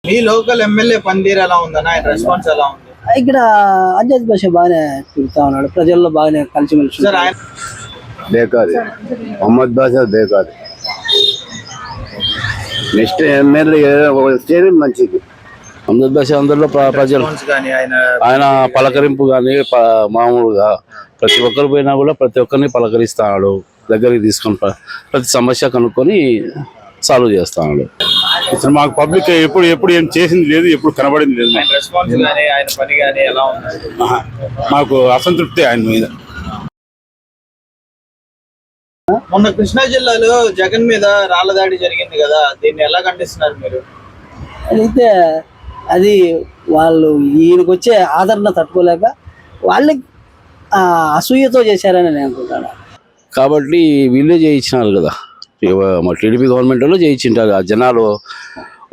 మీ local MLA పనితీరు ఎలా ఉందన్న, ఆయన రెస్పాన్స్ ఎలా ఉంది? ఇక్కడ అంజద్ భాష బాగానే తిరుగుతా ఉన్నాడు, ప్రజల్లో బాగానే కలిసిమెలిసి సార్ ఆయన బేకారు మొహమ్మద్ బాషా బేకారు. నెక్స్ట్ ఎమ్మెల్యే వస్తేనే మంచిది. అహ్మద్ బాషా అందరిలో ప్రజలు రెస్పాన్స్ కానీ ఆయన పలకరింపు కానీ మామూలుగా ప్రతి ఒక్కరు పోయినా కూడా ప్రతి ఒక్కరిని పలకరిస్తాడు, దగ్గరికి తీసుకొని ప్రతి సమస్య కనుక్కొని సాల్వ్ చేస్తాడు. అసలు మాకు పబ్లిక్ ఎప్పుడు ఎప్పుడు ఏం చేసింది లేదు, ఎప్పుడు కనబడింది లేదు. ఆయన రెస్పాన్స్ కానీ ఆయన పని కానీ ఎలా ఉంది? మాకు అసంతృప్తి ఆయన మీద. మొన్న కృష్ణా జిల్లాలో జగన్ మీద రాళ్ల దాడి జరిగింది కదా, దీన్ని ఎలా ఖండిస్తున్నారు మీరు? అయితే అది వాళ్ళు ఈయనకు వచ్చే ఆదరణ తట్టుకోలేక వాళ్ళని అసూయతో చేశారని నేను అనుకుంటాను. కాబట్టి వీళ్ళే చేయించినారు కదా, మా టీడీపీ గవర్నమెంట్లో చేయించింటారు. ఆ జనాలు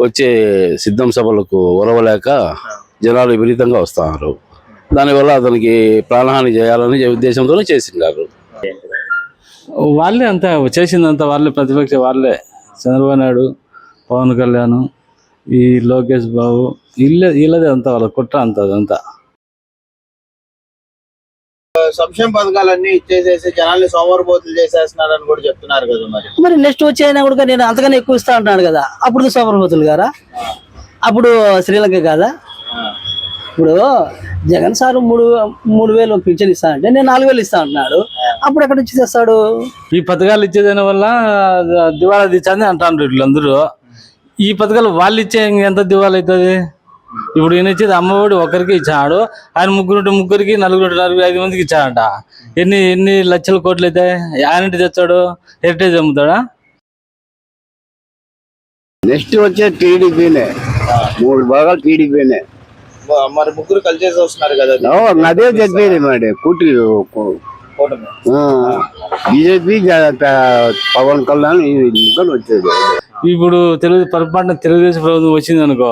వచ్చే సిద్ధం సభలకు ఒరవలేక జనాలు విపరీతంగా వస్తున్నారు. దానివల్ల అతనికి ప్రాణహాని చేయాలని ఉద్దేశంతోనే చేసింటారు. వాళ్ళే అంతా చేసిందంతా వాళ్ళే, ప్రతిపక్ష వాళ్ళే. చంద్రబాబు నాయుడు, పవన్ కళ్యాణ్, ఈ లోకేష్ బాబు వీళ్ళదే అంతా, వాళ్ళ కుట్ర అంతా అదంతా. సంక్షేమ పథకాలన్నీ ఇచ్చేసేసి జనాల్ని సోమరిపోతులు చేసేస్తున్నారని కూడా చెప్తున్నారు కదా. మరి నెక్స్ట్ వచ్చే అయినా కూడా నేను అంతగానే ఎక్కువ ఇస్తా అంటున్నాడు కదా, అప్పుడు సోమరపోతులు గారా, అప్పుడు శ్రీలంక కాదా? ఇప్పుడు జగన్ సార్ 3,000 పింఛన్ ఇస్తా అంటే నేను 4,000 ఇస్తా అంటున్నాడు, అప్పుడు ఎక్కడ నుంచి తెస్తాడు? ఈ పథకాలు ఇచ్చేదాని వల్ల దివాళా తీర్చని అంటారు వీళ్ళందరూ. ఈ పథకాలు వాళ్ళు ఇచ్చే ఎంత దివాళా అవుతుంది? ఇప్పుడు ఈయన ఇచ్చేది అమ్మఒడి ఒకరికి ఇచ్చాడు, ఆయన ముగ్గురికి, నలుగురు 5 మందికి ఇచ్చాడంట. ఎన్ని లక్షల కోట్లు అయితే ఆయన తెచ్చాడు? హెరిటేజ్ అమ్ముతాడా? నెక్స్ట్ వచ్చే టీడీపీనే, 3 భాగాలు టీడీపీనే. మరి ముగ్గురు కలిసేసి వస్తున్నారు కదా, అదే చెప్పేది మరి కూటమి. బీజేపీ పవన్ కళ్యాణ్ ముగ్గురు వచ్చేది. ఇప్పుడు తెలుగుదేశం ప్రభుత్వం వచ్చింది అనుకో,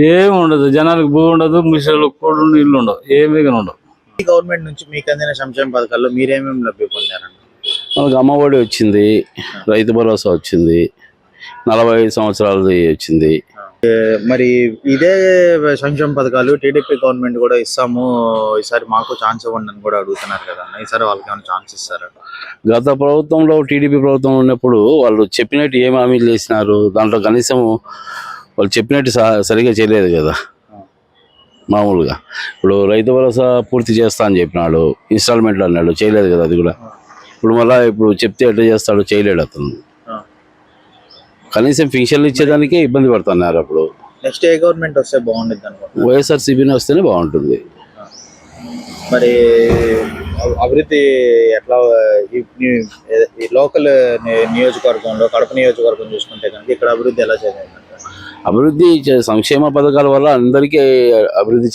ఏమి ఉండదు, జనాలకు భూ ఉండదు, మిషన్లు కోళ్ళు ఇల్లు ఉండవు, ఏమీ ఉండవు. ఈ గవర్నమెంట్ నుంచి మీకు అందిన సంక్షేమ పథకాల్లో మీరేమేమి లబ్ధి పొందారండి? మనకు అమ్మఒడి వచ్చింది, రైతు భరోసా వచ్చింది, 45 సంవత్సరాలది వచ్చింది. మరి ఇదే సంక్షేమ పథకాలు టీడీపీ గవర్నమెంట్ కూడా ఇస్తాము, ఈసారి మాకు ఛాన్స్ ఇవ్వండి అని కూడా అడుగుతున్నారు కదా, ఈసారి వాళ్ళకి ఏమైనా ఛాన్స్ ఇస్తారా? గత ప్రభుత్వంలో టీడీపీ ప్రభుత్వం ఉన్నప్పుడు వాళ్ళు చెప్పినట్టు ఏం హామీలు చేసినారు? దాంట్లో కనీసం వాళ్ళు చెప్పినట్టు సరిగా చేయలేదు కదా. మామూలుగా ఇప్పుడు రైతు భరోసా పూర్తి చేస్తా అని చెప్పినాడు, ఇన్స్టాల్మెంట్లు అన్నాడు, చేయలేదు కదా అది కూడా. ఇప్పుడు చెప్తే ఎట్లా చేస్తాడు? చేయలేడు అతను. కనీసం పింఛన్లు ఇచ్చేదానికే ఇబ్బంది పడుతున్నారు. అప్పుడు నెక్స్ట్ ఏ గవర్నమెంట్ వస్తే బాగుంటుంది అనుకుంటున్నారు? వైఎస్ఆర్సీపీని వస్తేనే బాగుంటుంది. మరి అభివృద్ధి ఎట్లా ఈ లోకల్ నియోజకవర్గంలో, కడప నియోజకవర్గం చూసుకుంటే కనుక ఇక్కడ అభివృద్ధి ఎలా చేయాలి? అభివృద్ధి సంక్షేమ పథకాల వల్ల అందరికీ అభివృద్ధి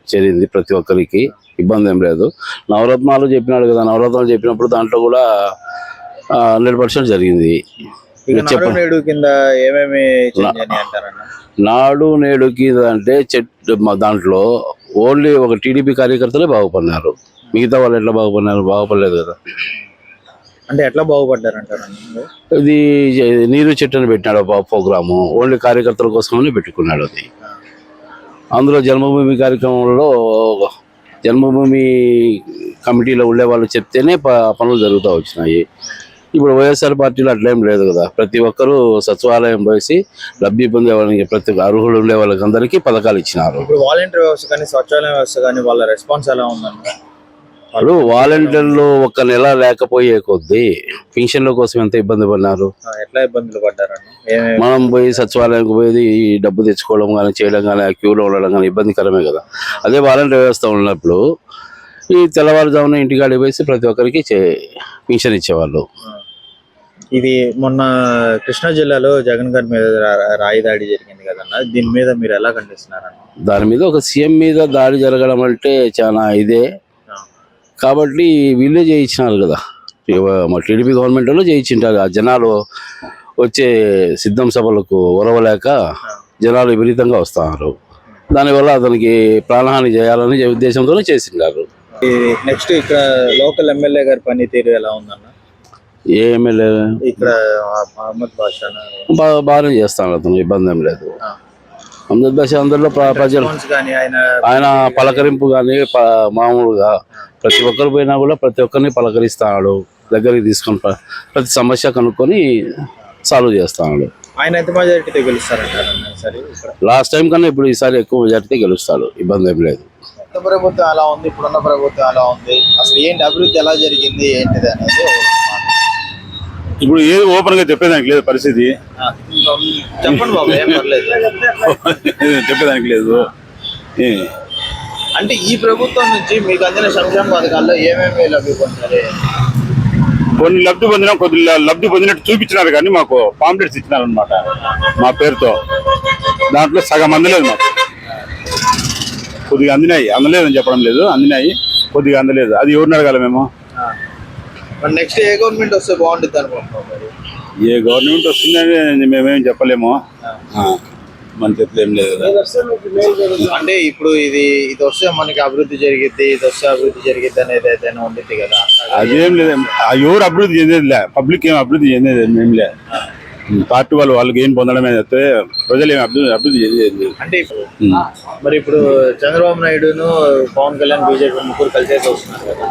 చేరింది, ప్రతి ఒక్కరికి ఇబ్బంది ఏం లేదు. నవరత్నాలు చెప్పినాడు కదా, నవరత్నాలు చెప్పినప్పుడు దాంట్లో కూడా 100% జరిగింది. నేడు కింద ఏమేమి అంటారన్న? నాడు నేడు కింద అంటే దాంట్లో ఓన్లీ ఒక టీడీపీ కార్యకర్తలే బాగుపడినారు, మిగతా వాళ్ళు ఎట్లా బాగుపడినారు? బాగుపడలేదు కదా. అంటే ఎట్లా బాగుపడ్డారు అంటారు? ఇది నీరు చెట్టుని పెట్టినాడు ప్రోగ్రాము, ఓన్లీ కార్యకర్తల కోసమని పెట్టుకున్నాడు అది. అందులో జన్మభూమి కార్యక్రమంలో జన్మభూమి కమిటీలో ఉండే వాళ్ళు చెప్తేనే పనులు జరుగుతూ వచ్చినాయి. ఇప్పుడు వైఎస్ఆర్ పార్టీలో అట్లేం లేదు కదా, ప్రతి ఒక్కరూ సచివాలయం పోసి లబ్ధి పొందే వాళ్ళకి, ప్రతి అర్హులు ఉండే వాళ్ళకి అందరికీ పథకాలు ఇచ్చినారు. ఇప్పుడు వాలంటీర్ వ్యవస్థ కానీ సచివాలయం వ్యవస్థ కానీ వాళ్ళ రెస్పాన్స్ ఎలా ఉందండి? ఇప్పుడు వాలంటీర్లు 1 నెల లేకపోయే కొద్దీ పింఛన్ల కోసం ఎంత ఇబ్బంది పడినారు? ఎట్లా ఇబ్బందులు పడ్డారండి? మనం పోయి సచివాలయంకి పోయి డబ్బు తెచ్చుకోవడం కానీ, చేయడం కానీ, ఆ క్యూలో ఉండడం కానీ ఇబ్బందికరమే కదా. అదే వాలంటీర్ వ్యవస్థ ఉన్నప్పుడు ఈ తెల్లవారుజామున ఇంటికాడికి పోయి ప్రతి ఒక్కరికి పింఛన్ ఇచ్చేవాళ్ళు. ఇది మొన్న కృష్ణా జిల్లాలో జగన్ గారి మీద రాయి దాడి జరిగింది కదన్న, దీని మీద మీరు ఎలా ఖండిస్తున్నారన్న? దాని మీద ఒక సీఎం మీద దాడి జరగడం అంటే చాలా ఇదే. కాబట్టి వీళ్ళే చేయించినారు కదా, మా టీడీపీ గవర్నమెంట్లో చేయించింటారు. ఆ జనాలు వచ్చే సిద్ధం సభలకు ఒరవలేక జనాలు విపరీతంగా వస్తున్నారు. దానివల్ల అతనికి ప్రాణహాని చేయాలని ఉద్దేశంతోనే చేసింటారు. నెక్స్ట్ ఇక్కడ లోకల్ ఎమ్మెల్యే గారి పనితీరు ఎలా ఉందన్న? ఏ ఎమ్మెల్యే ఇక్కడ అహ్మద్ బాషా బాగానే చేస్తాను, అతను ఇబ్బంది ఏం లేదు. అందరి దశ అందరిలో ప్రజలు రెస్పాన్స్ కానీ ఆయన ఆయన పలకరింపు కానీ మామూలుగా ప్రతి ఒక్కరు పోయినా కూడా ప్రతి ఒక్కరిని పలకరిస్తాడు, దగ్గరికి తీసుకొని ప్రతి సమస్య కనుక్కొని సాల్వ్ చేస్తాడు. ఆయన ఎంత మెజారిటీతో గెలుస్తారంటారు సరే ఇక్కడ లాస్ట్ టైం కన్నా ఇప్పుడు ఈసారి ఎక్కువ మెజార్టీతో గెలుస్తాడు, ఇబ్బంది ఏం లేదు. కొత్త ప్రభుత్వం ఎలా ఉంది, ఇప్పుడున్న ప్రభుత్వం ఎలా ఉంది, అసలు ఏంటి అభివృద్ధి ఎలా జరిగింది ఏంటిది అనేది ఇప్పుడు ఏది ఓపెన్ గా చెప్పేదానికి లేదు పరిస్థితి. చెప్పండి బాబు, ఏం పర్లేదు. చెప్పేదానికి లేదు. అంటే ఈ ప్రభుత్వం నుంచి మీకు అందిన సంక్షేమ పథకాల్లో ఏమేమి లబ్ధి పొందారు? కొన్ని లబ్ధి పొందినా కొద్ది లబ్ధి పొందినట్టు చూపించినారు కానీ మాకు పాంప్లెట్స్ ఇచ్చినారు అనమాట మా పేరుతో. దాంట్లో సగం అందలేదు మాకు. కొద్దిగా అందినాయి, అందలేదని చెప్పడం లేదు, అందినాయి కొద్దిగా అందలేదు. అది ఎవరిని అడగాలి మేము? మరి నెక్స్ట్ ఏ గవర్నమెంట్ వస్తే బాగుంటుంది అనుకుంటున్నాం? మరి ఏ గవర్నమెంట్ వస్తుందని మేమేం చెప్పలేము, మన చేతిలో ఏం లేదు కదా. అంటే ఇప్పుడు ఇది వస్తే మనకి అభివృద్ధి జరిగిద్ది, ఇది వస్తే అభివృద్ధి జరిగిద్ది అనేది ఏదైనా ఉండిద్ది కదా. అదేం లేదు, ఎవరు అభివృద్ధి చెందేదిలే, పబ్లిక్ ఏం అభివృద్ధి చెందేది ఏం లేదు. పార్టీ వాళ్ళకి ఏం పొందడమే చెప్తే ప్రజలు ఏమి అభివృద్ధి చెందేది. అంటే మరి ఇప్పుడు చంద్రబాబు నాయుడును పవన్ కళ్యాణ్ బీజేపీ ముగ్గురు కలిసేసి వస్తున్నారు కదా,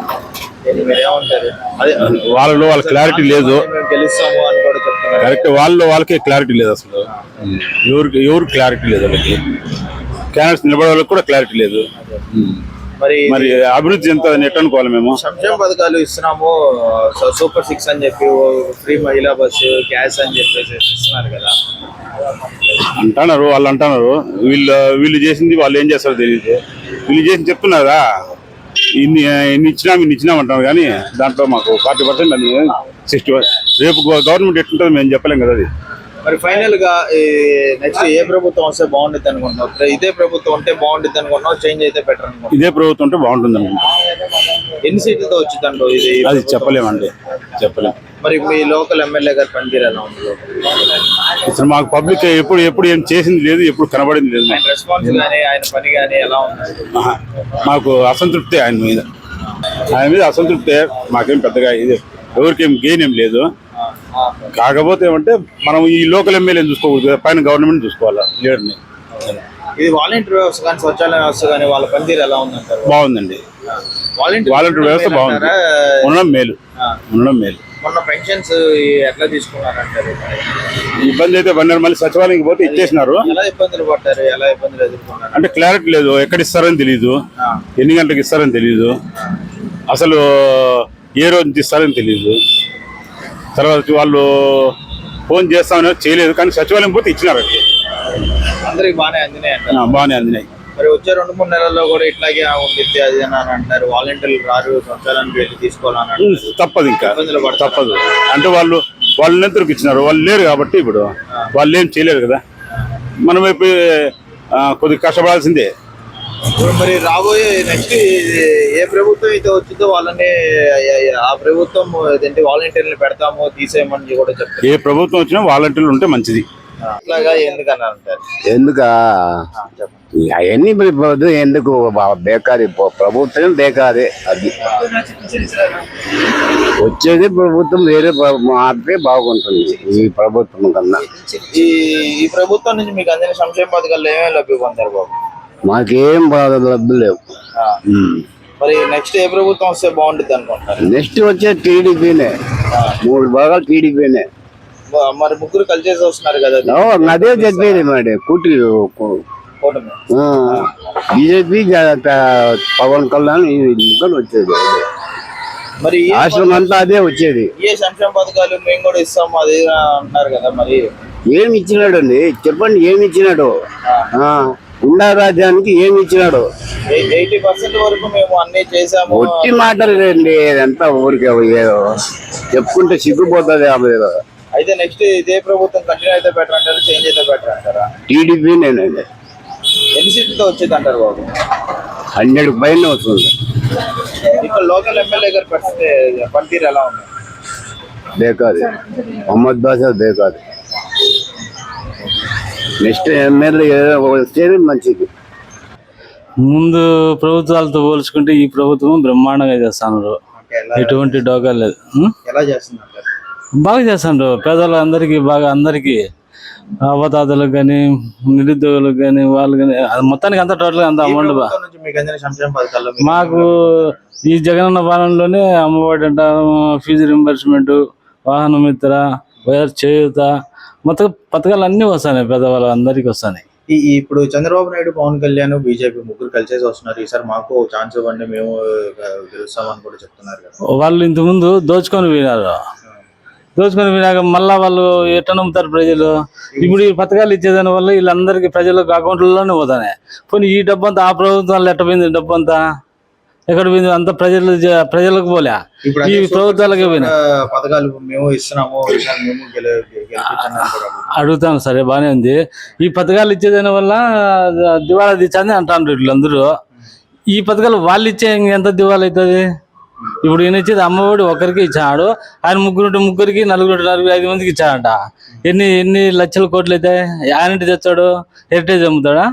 మీరు ఏమంటారు? అదే వాళ్ళలో వాళ్ళ క్లారిటీ లేదు, మేము గెలుస్తాము అని కూడా చెప్తున్నారు. కరెక్ట్. వాళ్ళకే క్లారిటీ లేదు అసలు. ఎవరు క్లారిటీ లేదు వాళ్ళకి. క్యాండిడేట్స్ నిలబడే వాళ్ళకి కూడా క్లారిటీ లేదు. మరి అభివృద్ధి ఎంత నెట్ అనుకోవాలి మేము? సంక్షేమ పథకాలు ఇస్తున్నాము, సూపర్ 6 అని చెప్పి, ఫ్రీ మహిళా బస్సు, గ్యాస్ అని చెప్పేసి ఇస్తున్నారు కదా అంటున్నారు. వాళ్ళు అంటున్నారు, వీళ్ళు చేసింది వాళ్ళు ఏం చేస్తారో తెలియదు. వీళ్ళు చేసి చెప్తున్నారా ఇన్ని ఇచ్చినాం అంటారు కానీ దాంట్లో మాకు 40% 60%. రేపు గవర్నమెంట్ ఎట్లుంటుంది మేము చెప్పలేం కదా. అది మరి ఫైనల్ గా నెక్స్ట్ ఏ ప్రభుత్వం వస్తే బాగుంటుంది అనుకుంటున్నావు? ఇదే ప్రభుత్వం ఉంటే బాగుంటుంది అనుకుంటున్నావు, చేంజ్ అయితే బెటర్ అనుకుంటున్నావు? ఇదే ప్రభుత్వం ఉంటే బాగుంటుంది అనుకుంటున్నాం. ఎన్ని సీట్లతో వచ్చిందంటూ ఇది? అది చెప్పలేమండి, చెప్పలేం. మరి మీ లోకల్ ఎమ్మెల్యే గారు పనితీరు ఎలా ఉంది? అసలు మాకు పబ్లిక్ ఎప్పుడు ఏం చేసింది లేదు, ఎప్పుడు కనబడింది లేదు. ఆయన రెస్పాన్స్ కానీ ఆయన పని కానీ ఎలా ఉంది? మాకు అసంతృప్తి ఆయన మీద అసంతృప్తే. మాకేం పెద్దగా ఇది ఎవరికేం గెయిన్ ఏం లేదు. కాకపోతే ఏమంటే మనం ఈ లోకల్ ఎమ్మెల్యేని చూసుకోకూడదు, పైన గవర్నమెంట్ చూసుకోవాలా లీడర్ని. ఇది వాలంటీర్ వ్యవస్థ కానీ సచివాలయ వ్యవస్థ కానీ వాళ్ళ పనితీరు ఎలా ఉందంటారు? బాగుందండి, వాలంటీర్ వ్యవస్థ బాగుంది. ఉండడం మేలు. మొన్న పెన్షన్స్ ఎట్లా తీసుకున్నారంటారు? ఇబ్బంది అయితే పడినారు. మళ్ళీ సచివాలయంకి పోతే ఇచ్చేసినారు. ఎలా ఇబ్బందులు పడ్డారు, ఎలా ఇబ్బందులు ఎదుర్కొన్నారు? అంటే క్లారిటీ లేదు, ఎక్కడ ఇస్తారని తెలియదు, ఎన్ని గంటలకు ఇస్తారని తెలియదు, అసలు ఏ రోజు ఇస్తారని తెలియదు. తర్వాత వాళ్ళు ఫోన్ చేస్తామని చేయలేదు, కానీ సచివాలయం పోతే ఇచ్చినారు. అందరికి బాగానే అందినాయి అంటారు? బాగానే అందినాయి. మరి వచ్చే 2-3 నెలల్లో కూడా ఇట్లాగే ఉండిద్ది అది అని అంటారు. వాలంటీర్లు రారు, సచివాలయానికి వెళ్ళి తీసుకోవాలని అంటారు. తప్పదు, ఇంకా ఇబ్బందులు పడతారు. తప్పదు. అంటే వాళ్ళు నెంతరకు ఇచ్చినారు, వాళ్ళు లేరు కాబట్టి ఇప్పుడు వాళ్ళు ఏం చేయలేరు కదా. మనం వైపు కొద్దిగా కష్టపడాల్సిందే. మరి రాబోయే నెక్స్ట్ ఏ ప్రభుత్వం అయితే వచ్చిందో వాళ్ళని ఆ ప్రభుత్వం ఏంటి వాలంటీర్లు పెడతామో తీసేయమని కూడా చెప్తారు. ఏ ప్రభుత్వం వచ్చినా వాలంటీర్లు ఉంటే మంచిది. అట్లాగా ఎందుకన్నా అంటారు? ఎందుక అవన్నీ ఎందుకు బేకారి, ప్రభుత్వం బేకారే. అది వచ్చేది ప్రభుత్వం వేరే మారితే బాగుంటుంది ఈ ప్రభుత్వం కన్నా. ఈ ప్రభుత్వం నుంచి మీకు అందిన సంక్షేమ పథకాలు ఏమేమి లభ్య పొందారు బాబు? మాకేం లబ్ధి లేవు. మరి నెక్స్ట్ ఏ ప్రభుత్వం వస్తే బాగుంటుంది అనుకుంటారు? నెక్స్ట్ వచ్చే టీడీపీనే, 3 భాగాలు టీడీపీనే. మరి ముగ్గురు కలిసేసి వస్తున్నారు కదా, అదే చెప్పేది మరి. కూటమి బీజేపీ పవన్ కళ్యాణ్ ముగ్గురు వచ్చేది. మరి రాష్ట్రం అంతా అదే వచ్చేది. ఏ సంక్షేమ పథకాలు మేము కూడా ఇస్తాము అది అంటున్నారు కదా, మరి ఏమి ఇచ్చినాడు అండి చెప్పండి? ఏమి ఇచ్చినాడు? ఉండా రాజ్యానికి ఏమి ఇచ్చినాడు? 80% వరకు మేము అన్ని చేసాము. ఒట్టి మాటలు రండి, ఇదంతా ఊరికే ఏదో చెప్పుకుంటే సిగ్గుపోతుంది. అయితే నెక్స్ట్ ఇదే ప్రభుత్వం కంటిన్యూ అయితే బెటర్ అంటారా, చేంజ్ అయితే బెటర్ అంటారా? టీడీపీ నేనండి. ఎన్ని సీట్లతో వచ్చేది అంటారు బాబు? 100 పైన వస్తుంది. ఇక్కడ లోకల్ ఎమ్మెల్యే గారి పనితీరు ఎలా ఉంది? బేకాదు, మహమ్మద్ బాషా బేకాదు. నెక్స్ట్ ఎమ్మెల్యే వచ్చేది మంచిది. ముందు ప్రభుత్వాలతో పోల్చుకుంటే ఈ ప్రభుత్వం బ్రహ్మాండంగా చేస్తున్నారు, ఎటువంటి డోకా లేదు. ఎలా చేస్తుంది అంటారు? బాగా చేస్తున్నారు, పేదవాళ్ళందరికీ బాగా అందరికీ అవతాతలకు కానీ నిరుద్యోగులకు కానీ వాళ్ళు కానీ మొత్తానికి అంతా టోటల్గా అంత ఈ అమౌంట్ ప్రభుత్వం నుంచి మీకు అందిన సంక్షేమ పథకాల్లో మీకు మాకు ఈ జగనన్న పాలనలోనే అమ్మఒడి అంట, ఫీజు రింబర్స్మెంట్, వాహన మిత్ర, వైఆర్ చేయూత, మొత్తం పథకాలు అన్నీ వస్తాయి, పెద్దవాళ్ళ అందరికీ వస్తాయి. ఇప్పుడు చంద్రబాబు నాయుడు, పవన్ కళ్యాణ్, బీజేపీ ముగ్గురు కలిసేసి వస్తున్నారు. ఈసారి మాకు ఛాన్స్ ఇవ్వండి, మేము గెలుస్తామని కూడా చెప్తున్నారు కదా. వాళ్ళు ఇంతకుముందు దోచుకొని వినారు, దోచుకొని వినాక మళ్ళా వాళ్ళు ఎట్ట నమ్ముతారు ప్రజలు? ఇప్పుడు ఈ పథకాలు ఇచ్చేదాని వల్ల వీళ్ళందరికీ ప్రజలకు అకౌంట్లలోనే పోతానే. పోనీ ఈ డబ్బు అంతా ఆ ప్రభుత్వాలు ఎట్ట పోయింది? డబ్బు అంతా ఎక్కడ పోయింది? అంతా ప్రజలకు పోలే, ఇప్పుడు ఈ ప్రభుత్వాలకే పోయినా. పథకాలు మేము ఇస్తున్నాము, ఈసారి మేము గెలిపించండి అని కూడా అడుగుతాను. సరే, బాగానే ఉంది. ఈ పథకాలు ఇచ్చేదాని వల్ల దివాళా తీర్చని అంటారు వీళ్ళందరూ. ఈ పథకాలు వాళ్ళు ఇచ్చే ఎంత దివాళా అవుతుంది? ఇప్పుడు ఈయన ఇచ్చేది అమ్మఒడి ఒకరికి ఇచ్చాడు, ఆయన ముగ్గురికి, నలుగురు 5 మందికి ఇచ్చాడంట. ఎన్ని లక్షల కోట్లు అవుతాయి? ఆయన తెచ్చాడు, హెరిటేజ్ అమ్ముతాడా?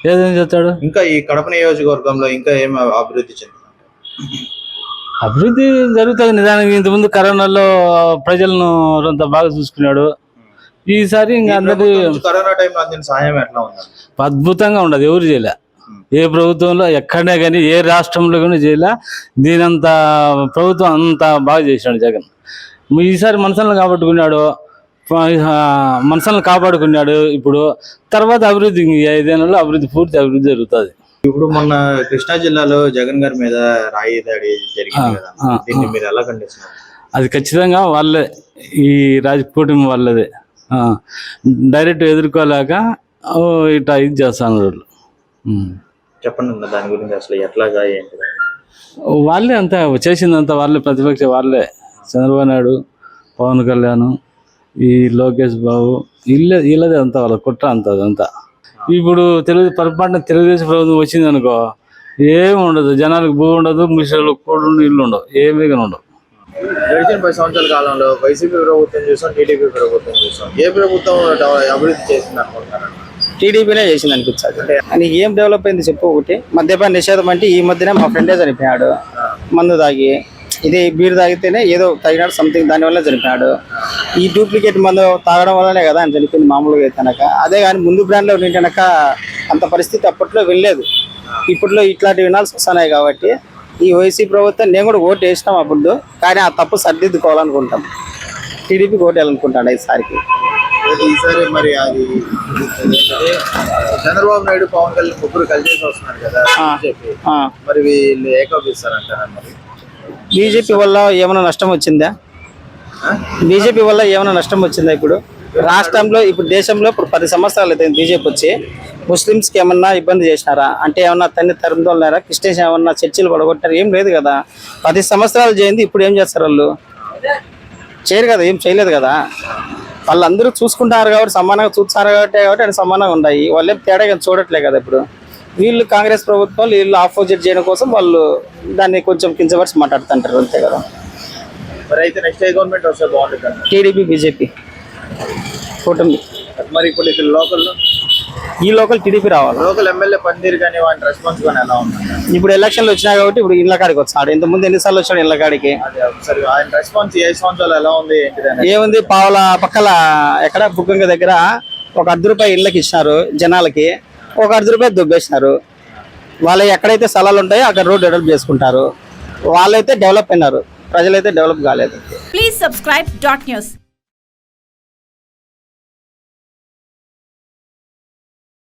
ఏదైనా తెచ్చాడు? ఇంకా ఈ కడప నియోజకవర్గంలో ఇంకా ఏం అభివృద్ధి చెందింది? అభివృద్ధి జరుగుతుంది నిదానంగా. ఇంతకుముందు కరోనాలో ప్రజలను అంత బాగా చూసుకున్నాడు. ఈసారి ఇంకా అందరి కరోనా టైంలో అందిన సహాయం ఎట్లా ఉంది? అద్భుతంగా ఉండదు, ఎవరు చేయలే. ఏ ప్రభుత్వంలో ఎక్కడనే కానీ, ఏ రాష్ట్రంలో కానీ చేయలే. దీనంత ప్రభుత్వం అంత బాగా చేసినాడు జగన్. ఈసారి మనసులను కాపాడుకున్నాడు. ఇప్పుడు తర్వాత అభివృద్ధి 5 ఏళ్ళలో పూర్తి అభివృద్ధి జరుగుతుంది. ఇప్పుడు మొన్న కృష్ణా జిల్లాలో జగన్ గారి మీద రాయి దాడి జరిగింది కదా, దీన్ని మీరు ఎలా ఖండిస్తున్నారు? అది ఖచ్చితంగా వాళ్ళే, ఈ కూటమి వాళ్ళదే. డైరెక్ట్ ఎదుర్కోలేక ఇట్లా ఇది చేస్తాను వాళ్ళు. చెప్పండి అన్న, దాని గురించి అసలు ఎట్లాగా ఏంటి? వాళ్ళే అంతా చేసిందంతా వాళ్ళే, ప్రతిపక్ష వాళ్ళే. చంద్రబాబు నాయుడు, పవన్ కళ్యాణ్, ఈ లోకేష్ బాబు, వీళ్ళదే అంతా, వాళ్ళ కుట్ర అంతా అదంతా. ఇప్పుడు పొరపాటున తెలుగుదేశం ప్రభుత్వం వచ్చింది అనుకో, ఏమి ఉండదు, జనాలకు భూ ఉండదు, ముసలికి కూడా ఇల్లు ఉండవు, ఏమీ కానీ ఉండవు. గడిచిన 10 సంవత్సరాల కాలంలో వైసీపీ ప్రభుత్వం చూసాం, టీడీపీ ప్రభుత్వం చూసాం. ఏ ప్రభుత్వం అభివృద్ధి చేసింది అనుకుంటున్నారు? టీడీపీనే చేసింది అనిపించాలి. నీకు ఏం డెవలప్ అయింది చెప్పు. ఒకటి, మద్యపాన నిషేధం అంటే ఈ మధ్యనే మా ఫ్రెండే చనిపోయాడు మందు తాగి. ఇది బీర్ తాగితేనే ఏదో తగినాడు సంథింగ్, దానివల్ల చనిపోయాడు. ఈ డూప్లికేట్ మందు తాగడం వల్లనే కదా ఆయన చనిపోయింది మామూలుగా అయితే కనుక. అదే కానీ ముందు బ్రాండ్లో ఉంటే అంత పరిస్థితి అప్పట్లో వెళ్ళలేదు. ఇప్పట్లో ఇట్లాంటి వినాల్సి వస్తున్నాయి కాబట్టి ఈ వైసీ ప్రభుత్వం నేను కూడా ఓటు వేసినాం అప్పుడు, కానీ ఆ తప్పు సర్దిద్దుకోవాలనుకుంటాం. టీడీపీకి ఓటు వేయాలనుకుంటాను ఈసారికి. ఈసారి మరి అది చంద్రబాబు నాయుడు, పవన్ కళ్యాణ్ ముగ్గురు కలిసి వస్తున్నారు కదా బీజేపీ, మరి వీళ్ళు ఏకీపిస్తారంటారా? మరి బీజేపీ వల్ల ఏమైనా నష్టం వచ్చిందా? బీజేపీ వల్ల ఏమైనా నష్టం వచ్చిందా? ఇప్పుడు రాష్ట్రంలో, ఇప్పుడు దేశంలో ఇప్పుడు 10 సంవత్సరాలు అయితే బీజేపీ వచ్చి ముస్లిమ్స్కి ఏమన్నా ఇబ్బంది చేసినారా? అంటే ఏమన్నా తరుముతున్నారా? క్రిస్టియన్స్ ఏమన్నా చర్చిలు పడగొట్టారు? ఏం లేదు కదా. 10 సంవత్సరాలు చేయింది, ఇప్పుడు ఏం చేస్తారు వాళ్ళు? చేయరు కదా, ఏం చేయలేదు కదా. వాళ్ళందరూ చూసుకుంటారు కాబట్టి, సమానంగా చూస్తారు కాబట్టి ఆయన సమానంగా ఉన్నాయి. వాళ్ళు ఏం తేడా చూడట్లే కదా. ఇప్పుడు వీళ్ళు కాంగ్రెస్ ప్రభుత్వం, వీళ్ళు ఆపోజిట్ చేయడం కోసం వాళ్ళు దాన్ని కొంచెం కించపరిచి మాట్లాడుతుంటారు, అంతే కదా. మరి అయితే నెక్స్ట్ ఏ గవర్నమెంట్ వస్తే బాగుంటుంది? టీడీపీ, బీజేపీ కూటమి. మరి ఇప్పుడు ఇక్కడ లోకల్లో ఈ లోకల్ టీడీపీ రావాలి. లోకల్ ఎమ్మెల్యే పనితీరు కానీ వాటి రెస్పాన్స్ కానీ ఎలా ఉంది? ఇప్పుడు ఎలక్షన్లు వచ్చినాయి కాబట్టి ఇప్పుడు ఇళ్ళ కాడికి వచ్చాడు. ఇంతకుముందు ఎన్నిసార్లు వచ్చాడు ఇళ్ళ కాడికి? సరే, ఆయన రెస్పాన్స్ 5 సంవత్సరాలు ఎలా ఉంది ఏంటిదని? ఏముంది, పావుల పక్కల ఎక్కడ బుగ్గంగ దగ్గర ఒక ₹10 ఇళ్ళకి ఇచ్చినారు జనాలకి, ఒక ₹10 దుబ్బేసినారు. వాళ్ళు ఎక్కడైతే స్థలాలు ఉంటాయో అక్కడ రోడ్ డెవలప్ చేసుకుంటారు. వాళ్ళైతే డెవలప్ అయినారు, ప్రజలైతే డెవలప్ కాలేదు. Please subscribe .news.